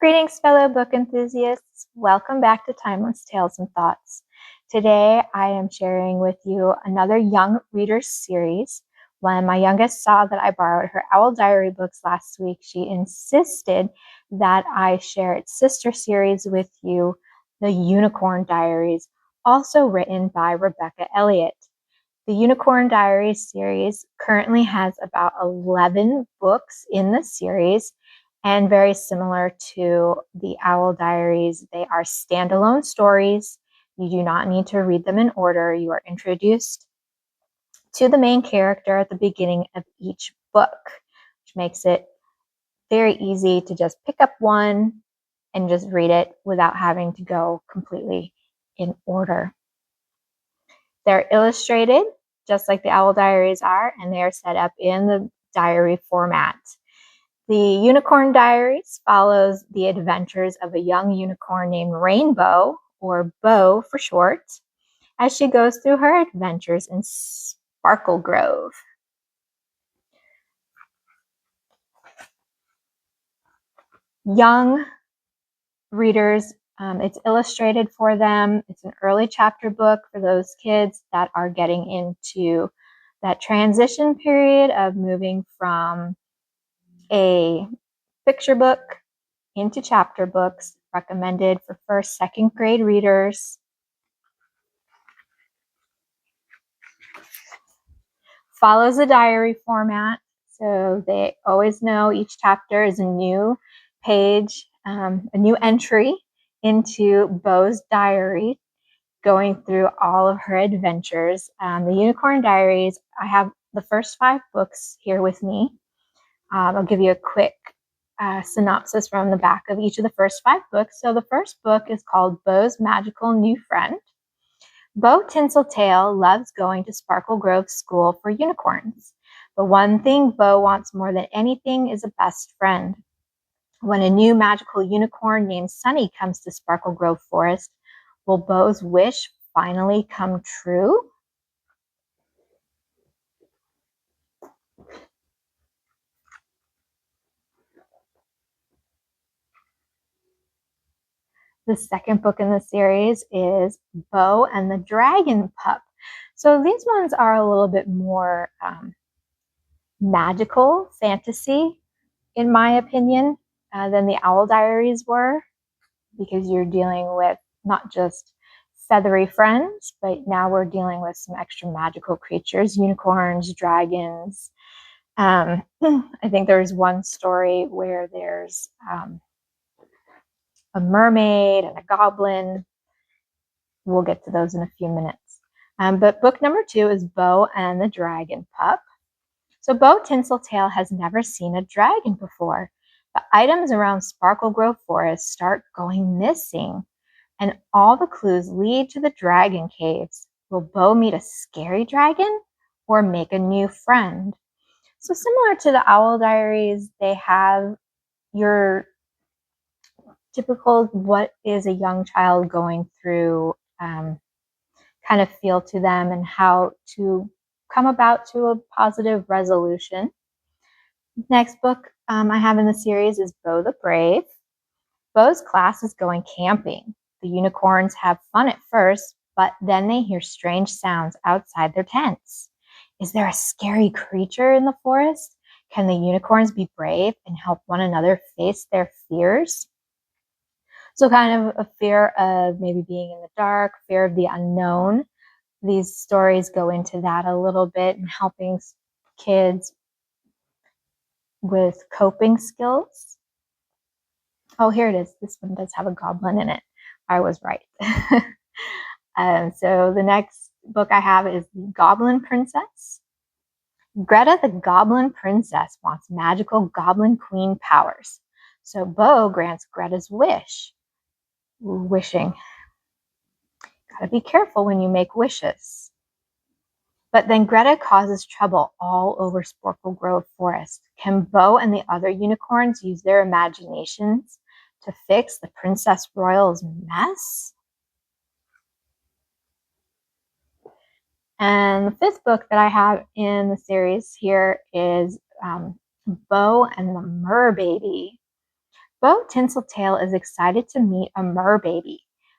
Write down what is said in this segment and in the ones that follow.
Greetings, fellow book enthusiasts. Welcome back to Timeless Tales and Thoughts. Today, I am sharing with you another young readers series. When my youngest saw that I borrowed her Owl Diary books last week, she insisted that I share its sister series with you, the Unicorn Diaries, also written by Rebecca Elliott. The Unicorn Diaries series currently has about 11 books in the series, and very similar to the Owl Diaries, they are standalone stories. You do not need to read them in order. You are introduced to the main character at the beginning of each book, which makes it very easy to just pick up one and just read it without having to go completely in order. They're illustrated just like the Owl Diaries are, and they are set up in the diary format. The Unicorn Diaries follows the adventures of a young unicorn named Rainbow, or Bo for short, as she goes through her adventures in Sparkle Grove. Young readers, it's illustrated for them. It's an early chapter book for those kids that are getting into that transition period of moving from a picture book into chapter books, recommended for first, second grade readers. Follows a diary format, so they always know each chapter is a new page, a new entry into Bo's diary, going through all of her adventures. The Unicorn Diaries, I have the first 5 books here with me. I'll give you a quick synopsis from the back of each of the first 5 books. So the first book is called Bo's Magical New Friend. Bo Tinseltail loves going to Sparkle Grove School for Unicorns. But one thing Bo wants more than anything is a best friend. When a new magical unicorn named Sunny comes to Sparkle Grove Forest, will Bo's wish finally come true? The second book in the series is Bo and the Dragon Pup. So these ones are a little bit more magical fantasy, in my opinion, than the Owl Diaries were, because you're dealing with not just feathery friends, but now we're dealing with some extra magical creatures, unicorns, dragons. I think there's one story where there's a mermaid and a goblin. We'll get to those in a few minutes. But book number 2 is Bo and the Dragon Pup. So Bo Tinseltail has never seen a dragon before. The items around Sparkle Grove Forest start going missing, and all the clues lead to the dragon caves. Will Bo meet a scary dragon or make a new friend? So similar to the Owl Diaries, they have your typical what is a young child going through kind of feel to them and how to come about to a positive resolution. Next book I have in the series is Bo the Brave. Bo's class is going camping. The unicorns have fun at first, but then they hear strange sounds outside their tents. Is there a scary creature in the forest? Can the unicorns be brave and help one another face their fears? So kind of a fear of maybe being in the dark, fear of the unknown. These stories go into that a little bit and helping kids with coping skills. Oh, here it is. This one does have a goblin in it. I was right. So the next book I have is The Goblin Princess. Greta the Goblin Princess wants magical Goblin Queen powers. So Bo grants Greta's wish. Wishing. Gotta be careful when you make wishes. But then Greta causes trouble all over Sparkle Grove Forest. Can Bo and the other unicorns use their imaginations to fix the Princess Royal's mess? And the 5th book that I have in the series here is Bo and the Mer Baby. Bo Tinseltail is excited to meet a merbaby,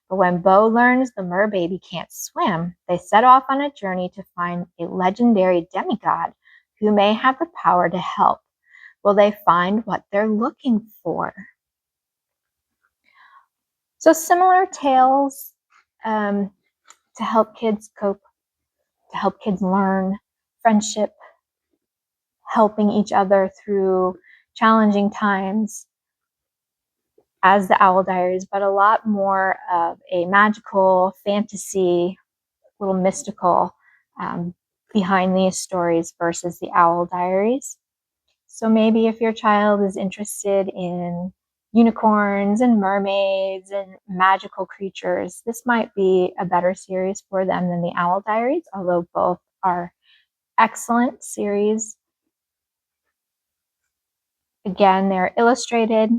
but when Bo learns the merbaby can't swim, they set off on a journey to find a legendary demigod who may have the power to help. Will they find what they're looking for? So similar tales to help kids cope, to help kids learn friendship, helping each other through challenging times as the Owl Diaries, but a lot more of a magical fantasy, little mystical behind these stories versus the Owl Diaries. So maybe if your child is interested in unicorns and mermaids and magical creatures, this might be a better series for them than the Owl Diaries, although both are excellent series. Again, they're illustrated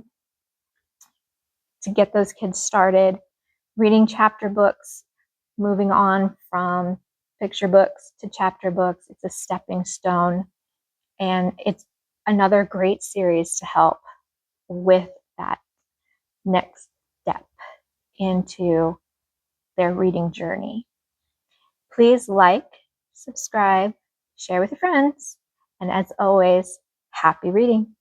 to get those kids started, reading chapter books, moving on from picture books to chapter books. It's a stepping stone, and it's another great series to help with that next step into their reading journey. Please like, subscribe, share with your friends, and as always, happy reading.